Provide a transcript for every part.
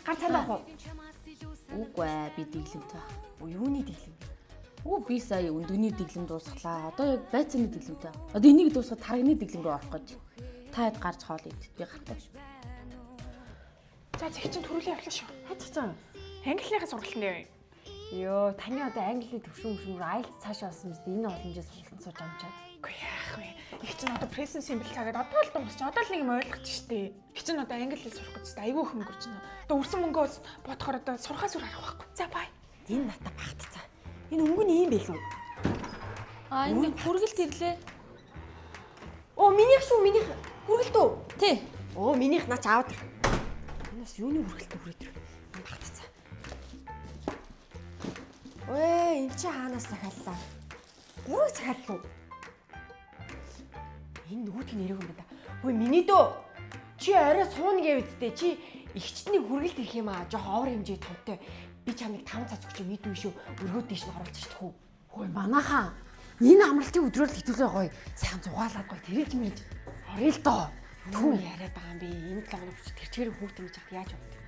Гар цаанд авах уу? Үгүй ээ, би дэглэмтэй. Юуны дэглэм? Оо би сая өндөгний дэглэм дуусглаа. Одоо яг байцааны дэглэмтэй. Одоо энийг дуусгаад таргины дэглэм рүү орох гэж. Та хэд гарч хоол ид. Би гарахгүй. За зэг чинь төрүүлээ явлаа шүү. Хацсан. Англиныхаа сургалтанд явъя. Йоо, таны одоо англи төвшмөр IELTS цаашаа болсон мэт энэ боломжтой сургалтанд сууж амчаа. Үгүй яах вэ? Их чинь одоо present simple цагаад одоо л дуусч одоо л нэг юм ойлгох штеп. Их чинь одоо англи хэл сурах гэж айгүй хөнгөрч байна. Одоо өрсөн мөнгөө бодохоор одоо сурхаас үр харах байхгүй. За бай. Энэ ната багтцаа. Энэ өнгө нь ийм байлгүй. Энэ хүргэлт ирлээ. Оо, минийх шүү, минийх. Хүргэлт үү? Тий. Оо, минийх наач аавд. Энэс юуны хүргэлт хүрээд ирв. Энэ багтцаа. Ой, энэ чи хаанаас захиаллаа? Гурыг захиаллаа. Энэ нөгөөдг нь нэрэг юм байна. Хөөе, миний дөө. Чи арай суун гэв үсттэй. Чи ихчдний хүргэлт ирэх юм аа. Жох овор хэмжээ томтой. Би чамайг 5 цаг өгч мэдгүй шүү. Өргөө дэш нь оруулчих шүү. Хөөе, манайхаа. Энэ амралтын өдрөөр л хэдүүлээ гоё. Сайхан зугаалаад гоё тэрэлж мэрж. Орё л доо. Түн яриад байгаа юм би. Энэ 7 хоног ч тэрчээр хүүт ингэж яхад яаж боддог.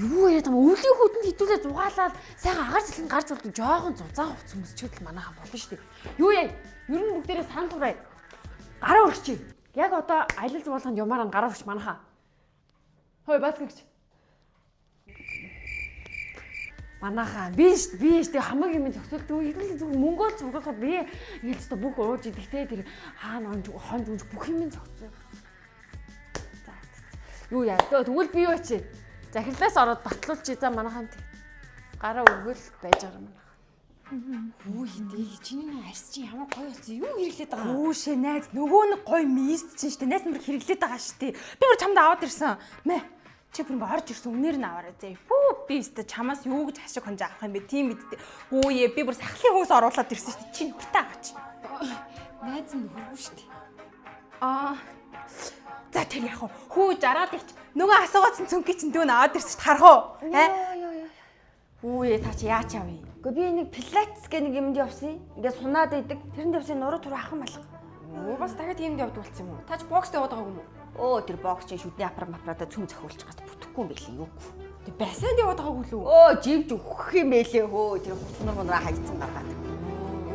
Юу яриад байгаа юм? Өвлийн хүүтэнд хэдүүлээ зугаалаад сайхан агаар цэлэн гарч болдог. Жохон зузаан хувц өмсчүүд л манайхаа болно шүү дээ. Юу яа? Ер нь бүгдээрээ санал тураа. Гараа өргөч. Яг одоо аялал зугаалганд юмараа гараа өргөч манайхаа. Хөөе, бас гэгч. Манайхаа би шүү хамаг юм зөксөлдөө ирүүл зөв Монгол цуглахад би ингэж та бүх ууж идэхтэй тэр хаана хонж унж бүх юм зөксөө. За. Юу яа тэгвэл би юу чи захирлаас ороод батлуулчих за манайхаа гараа өргөл байж байгаа манайхаа. Хүү хий чиний арьс чи ямар гоё болсон юу хэрэглээд байгаа. Хүүшээ найз нөгөө нэг гоё мист чинь штэ найз нар хэрэглээд байгаа штэ. Би бүр чамд аваад ирсэн. Мэ чи бүр ингээ орж ирсэн өмнөр нь аваарай зэ. Хүү би өстө чамаас юу гэж хашиг хонж авах юм бэ? Тийм мэдтээ. Хүүе би бүр сахлын хөөс оруулаад ирсэн штэ. Чи нүртэй аваач. Найз нь хөрвөө штэ. За тэр яах вэ? Хүү жараад ич. Нөгөө асуугаадсан цөнхий чинь дүүн аваад ирсэн харах уу? Хүүе та чи яач авъя? Гэхдээ би нэг пилатес гэх нэг юмд явсан. Ингээ сунаад идэг. Тэрэнд явсан нуруу тур ахын малга. Оо бас дахиад юмд явд болсон юм уу? Та ч бокс яваад байгаа юм уу? Оо тэр бокс чинь шүдний аппаратаа цөм захиулж гас бүтэхгүй юм байлээ юу? Тэг басанд яваад байгаагүй лүү? Оо живж өгөх юм байлээ хөө. Тэр хуцнаргунаа хайцсан гаргаад.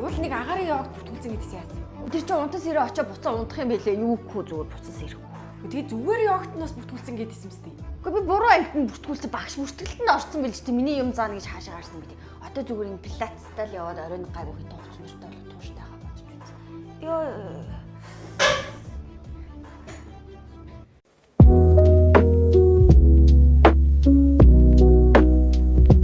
Уул нэг агарын явагд бүртгүүлсэн гэдээс яасан. Тэр чинь унтас ирээ очоо буцаа унтах юм байлээ юу хөө зүгээр буцаас ирэхгүй. Тэгээ зүгээр явагтнаас бүртгүүлсэн гэдээсэн юм сте. Гэхдээ би буруу амтнд бүртгүүлсэн багш бүртгэлтэнд орсон байл ч тийм миний юм заана гэж хаашаа гарсан гэдэг. Одоо зүгээр ин пилатестай л яваад оройн гайгүй хитэн хуцнартай л тууштай байгаа бодож үзье. Йоо